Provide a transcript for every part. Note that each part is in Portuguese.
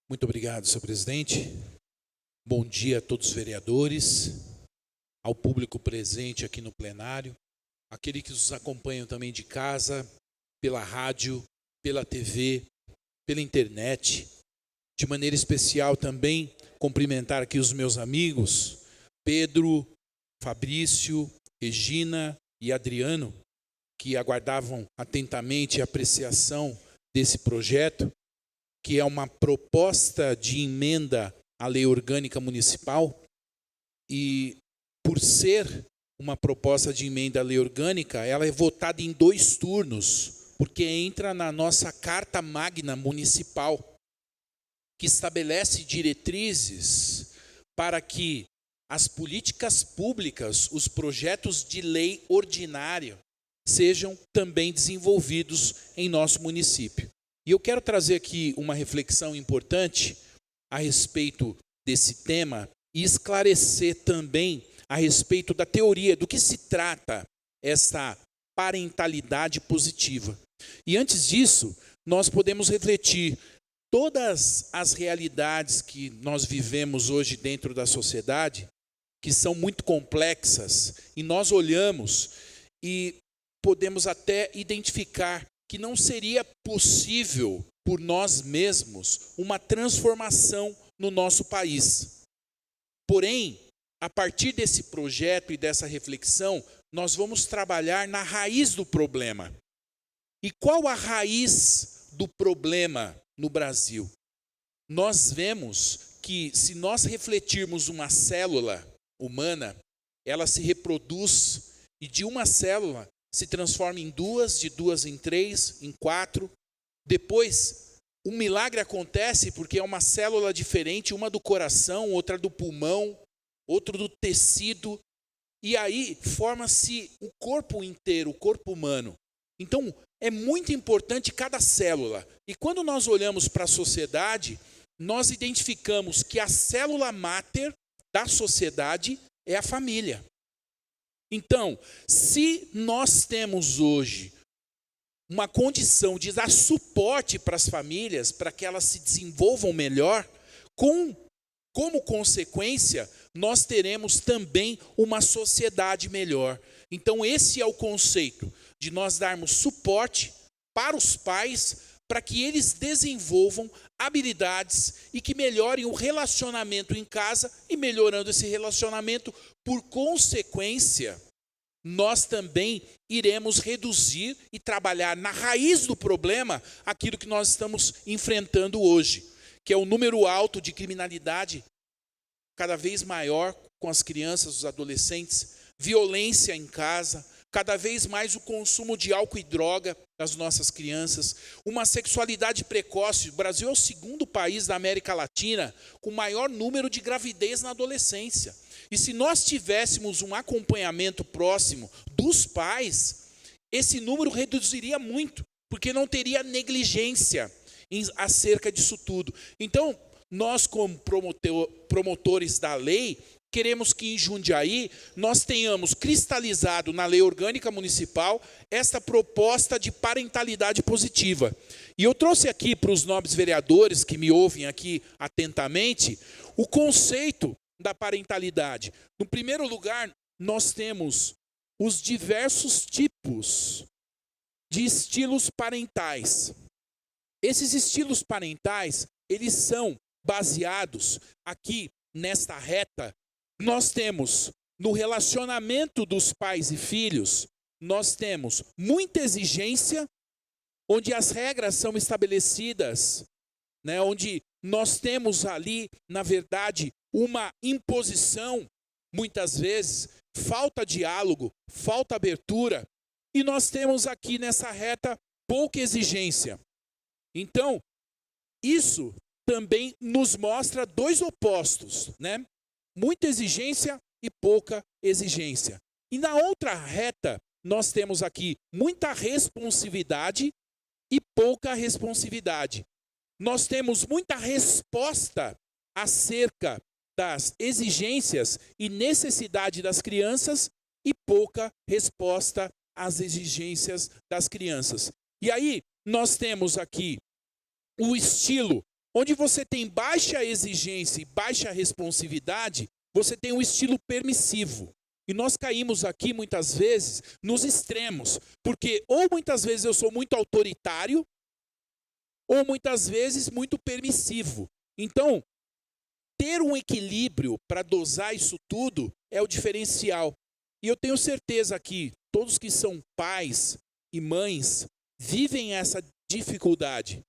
Muito obrigado, senhor presidente. Bom dia a todos os vereadores, ao público presente aqui no plenário, aqueles que nos acompanham também de casa, pela rádio, pela TV, pela internet. De maneira especial também cumprimentar aqui os meus amigos, Pedro, Fabrício, Regina e Adriano, que aguardavam atentamente a apreciação desse projeto, que é uma proposta de emenda à Lei Orgânica Municipal, e por ser uma proposta de emenda à Lei Orgânica, ela é votada em 2 turnos, porque entra na nossa Carta Magna Municipal, que estabelece diretrizes para que as políticas públicas, os projetos de lei ordinária, sejam também desenvolvidos em nosso município. E eu quero trazer aqui uma reflexão importante a respeito desse tema e esclarecer também a respeito da teoria, do que se trata essa parentalidade positiva. E antes disso, nós podemos refletir todas as realidades que nós vivemos hoje dentro da sociedade, que são muito complexas, e nós olhamos e podemos até identificar que não seria possível por nós mesmos uma transformação no nosso país. Porém, a partir desse projeto e dessa reflexão, nós vamos trabalhar na raiz do problema. E qual a raiz do problema no Brasil? Nós vemos que se nós refletirmos uma célula humana, ela se reproduz e de uma célula se transforma em 2, de 2 em 3, em 4. Depois, um milagre acontece porque é uma célula diferente, uma do coração, outra do pulmão, outra do tecido. E aí forma-se o corpo inteiro, o corpo humano. Então, é muito importante cada célula. E quando nós olhamos para a sociedade, nós identificamos que a célula máter da sociedade é a família. Então, se nós temos hoje uma condição de dar suporte para as famílias, para que elas se desenvolvam melhor, como consequência, nós teremos também uma sociedade melhor. Então, esse é o conceito de nós darmos suporte para os pais, para que eles desenvolvam habilidades e que melhorem o relacionamento em casa, e melhorando esse relacionamento, por consequência, nós também iremos reduzir e trabalhar na raiz do problema aquilo que nós estamos enfrentando hoje, que é o número alto de criminalidade cada vez maior com as crianças, os adolescentes, violência em casa, cada vez mais o consumo de álcool e droga das nossas crianças, uma sexualidade precoce. O Brasil é o 2º país da América Latina com maior número de gravidez na adolescência. E se nós tivéssemos um acompanhamento próximo dos pais, esse número reduziria muito, porque não teria negligência acerca disso tudo. Então, nós como promotores da lei, queremos que em Jundiaí nós tenhamos cristalizado na Lei Orgânica Municipal esta proposta de parentalidade positiva. E eu trouxe aqui para os nobres vereadores que me ouvem aqui atentamente o conceito da parentalidade. No primeiro lugar, nós temos os diversos tipos de estilos parentais. Esses estilos parentais, eles são baseados aqui nesta reta. Nós temos no relacionamento dos pais e filhos, nós temos muita exigência, onde as regras são estabelecidas, né, onde nós temos ali, na verdade, uma imposição, muitas vezes, falta diálogo, falta abertura, e nós temos aqui nessa reta pouca exigência. Então, isso também nos mostra 2 opostos, né? Muita exigência e pouca exigência. E na outra reta, nós temos aqui muita responsividade e pouca responsividade. Nós temos muita resposta acerca das exigências e necessidade das crianças e pouca resposta às exigências das crianças. E aí, nós temos aqui o estilo Onde você tem baixa exigência e baixa responsividade, você tem um estilo permissivo. E nós caímos aqui, muitas vezes, nos extremos. Porque ou muitas vezes eu sou muito autoritário, ou muitas vezes muito permissivo. Então, ter um equilíbrio para dosar isso tudo é o diferencial. E eu tenho certeza que todos que são pais e mães vivem essa dificuldade.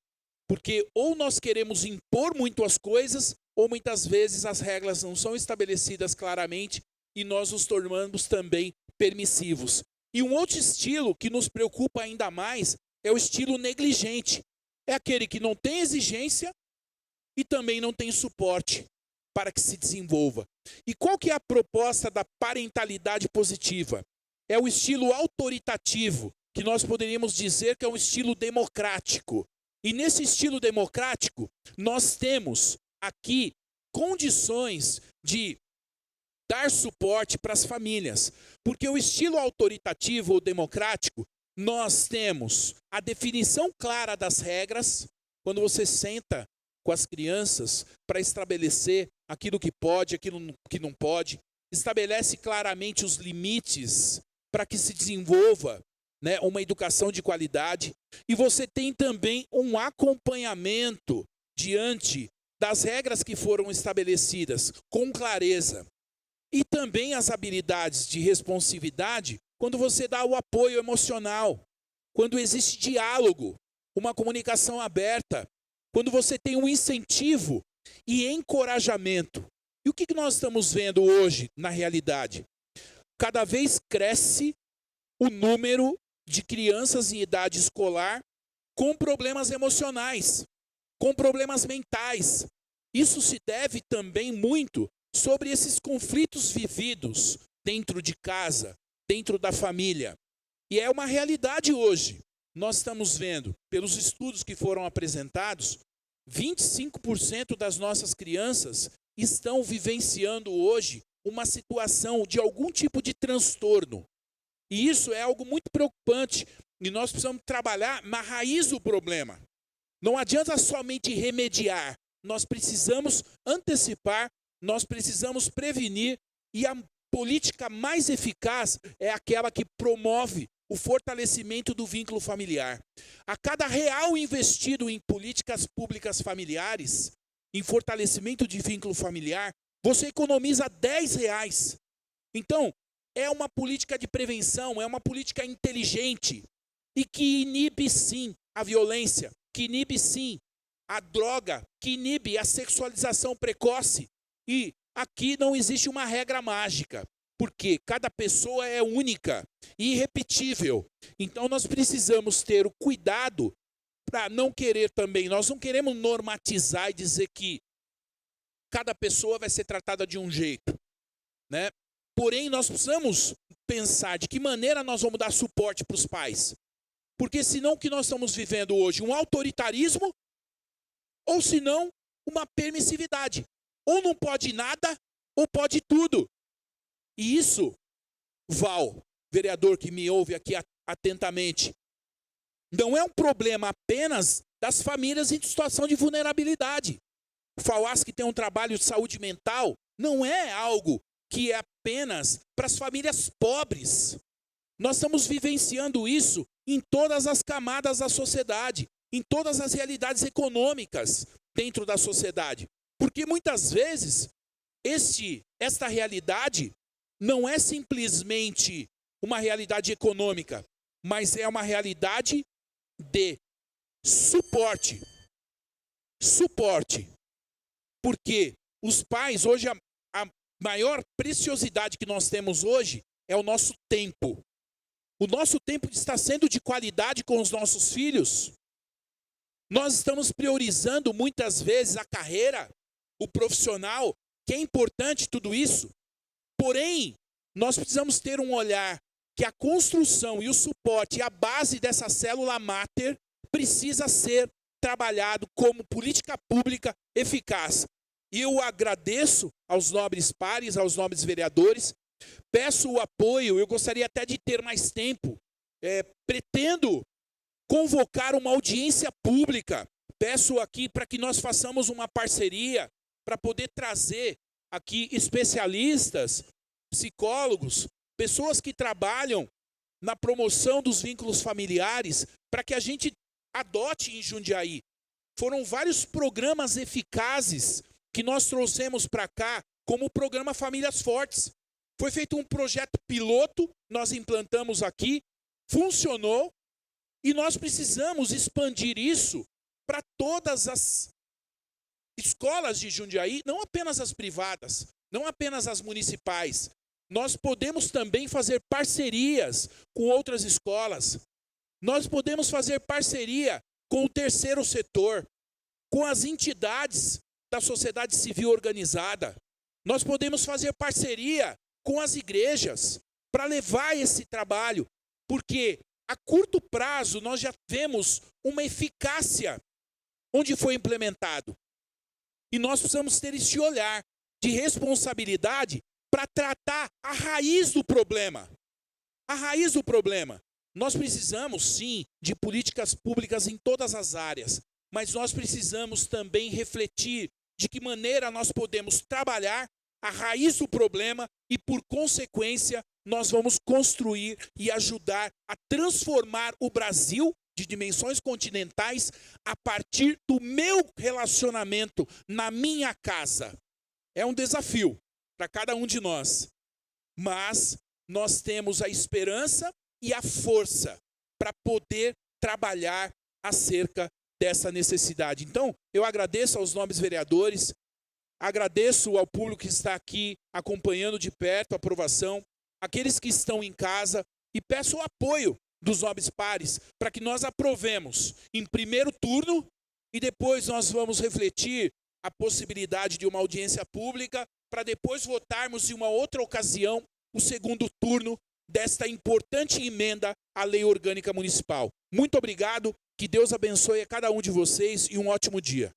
Porque ou nós queremos impor muito as coisas, ou muitas vezes as regras não são estabelecidas claramente e nós nos tornamos também permissivos. E um outro estilo que nos preocupa ainda mais é o estilo negligente. É aquele que não tem exigência e também não tem suporte para que se desenvolva. E qual que é a proposta da parentalidade positiva? É o estilo autoritativo, que nós poderíamos dizer que é um estilo democrático. E nesse estilo democrático, nós temos aqui condições de dar suporte para as famílias. Porque o estilo autoritativo ou democrático, nós temos a definição clara das regras, quando você senta com as crianças para estabelecer aquilo que pode, aquilo que não pode, estabelece claramente os limites para que se desenvolva, né, uma educação de qualidade. E você tem também um acompanhamento diante das regras que foram estabelecidas com clareza. E também as habilidades de responsividade quando você dá o apoio emocional, quando existe diálogo, uma comunicação aberta, quando você tem um incentivo e encorajamento. E o que nós estamos vendo hoje na realidade? Cada vez cresce o número de crianças em idade escolar com problemas emocionais, com problemas mentais. Isso se deve também muito sobre esses conflitos vividos dentro de casa, dentro da família. E é uma realidade hoje. Nós estamos vendo, pelos estudos que foram apresentados, 25% das nossas crianças estão vivenciando hoje uma situação de algum tipo de transtorno. E isso é algo muito preocupante. E nós precisamos trabalhar na raiz do problema. Não adianta somente remediar. Nós precisamos antecipar, nós precisamos prevenir. E a política mais eficaz é aquela que promove o fortalecimento do vínculo familiar. A cada real investido em políticas públicas familiares, em fortalecimento de vínculo familiar, você economiza R$10. Então, é uma política de prevenção, é uma política inteligente e que inibe sim a violência, que inibe sim a droga, que inibe a sexualização precoce. E aqui não existe uma regra mágica, porque cada pessoa é única e irrepetível. Então nós precisamos ter o cuidado para não querer também, nós não queremos normatizar e dizer que cada pessoa vai ser tratada de um jeito, né? Porém, nós precisamos pensar de que maneira nós vamos dar suporte para os pais. Porque senão o que nós estamos vivendo hoje? Um autoritarismo, ou senão uma permissividade. Ou não pode nada, ou pode tudo. E isso, Val, vereador que me ouve aqui atentamente, não é um problema apenas das famílias em situação de vulnerabilidade. O FAUASC tem um trabalho de saúde mental, não é algo que é apenas para as famílias pobres. Nós estamos vivenciando isso em todas as camadas da sociedade, em todas as realidades econômicas dentro da sociedade. Porque muitas vezes esta realidade não é simplesmente uma realidade econômica, mas é uma realidade de suporte. Suporte. Porque os pais, hoje, a maior preciosidade que nós temos hoje é o nosso tempo. O nosso tempo está sendo de qualidade com os nossos filhos. Nós estamos priorizando muitas vezes a carreira, o profissional, que é importante tudo isso. Porém, nós precisamos ter um olhar que a construção e o suporte e a base dessa célula máter precisa ser trabalhado como política pública eficaz. E eu agradeço aos nobres pares, aos nobres vereadores, peço o apoio, eu gostaria até de ter mais tempo, pretendo convocar uma audiência pública, Peço aqui para que nós façamos uma parceria para poder trazer aqui especialistas, psicólogos, pessoas que trabalham na promoção dos vínculos familiares, para que a gente adote em Jundiaí. Foram vários programas eficazes que nós trouxemos para cá, como o programa Famílias Fortes. Foi feito um projeto piloto, nós implantamos aqui, funcionou, e nós precisamos expandir isso para todas as escolas de Jundiaí, não apenas as privadas, não apenas as municipais. Nós podemos também fazer parcerias com outras escolas. Nós podemos fazer parceria com o terceiro setor, com as entidades da sociedade civil organizada. Nós podemos fazer parceria com as igrejas para levar esse trabalho, porque a curto prazo nós já vemos uma eficácia onde foi implementado. E nós precisamos ter esse olhar de responsabilidade para tratar a raiz do problema. A raiz do problema. Nós precisamos, sim, de políticas públicas em todas as áreas, mas nós precisamos também refletir de que maneira nós podemos trabalhar a raiz do problema e, por consequência, nós vamos construir e ajudar a transformar o Brasil de dimensões continentais a partir do meu relacionamento na minha casa. É um desafio para cada um de nós, mas nós temos a esperança e a força para poder trabalhar acerca dessa necessidade. Então, eu agradeço aos nobres vereadores, agradeço ao público que está aqui acompanhando de perto a aprovação, aqueles que estão em casa, e peço o apoio dos nobres pares para que nós aprovemos em primeiro turno e depois nós vamos refletir a possibilidade de uma audiência pública para depois votarmos em uma outra ocasião o segundo turno desta importante emenda à Lei Orgânica Municipal. Muito obrigado, que Deus abençoe a cada um de vocês e um ótimo dia.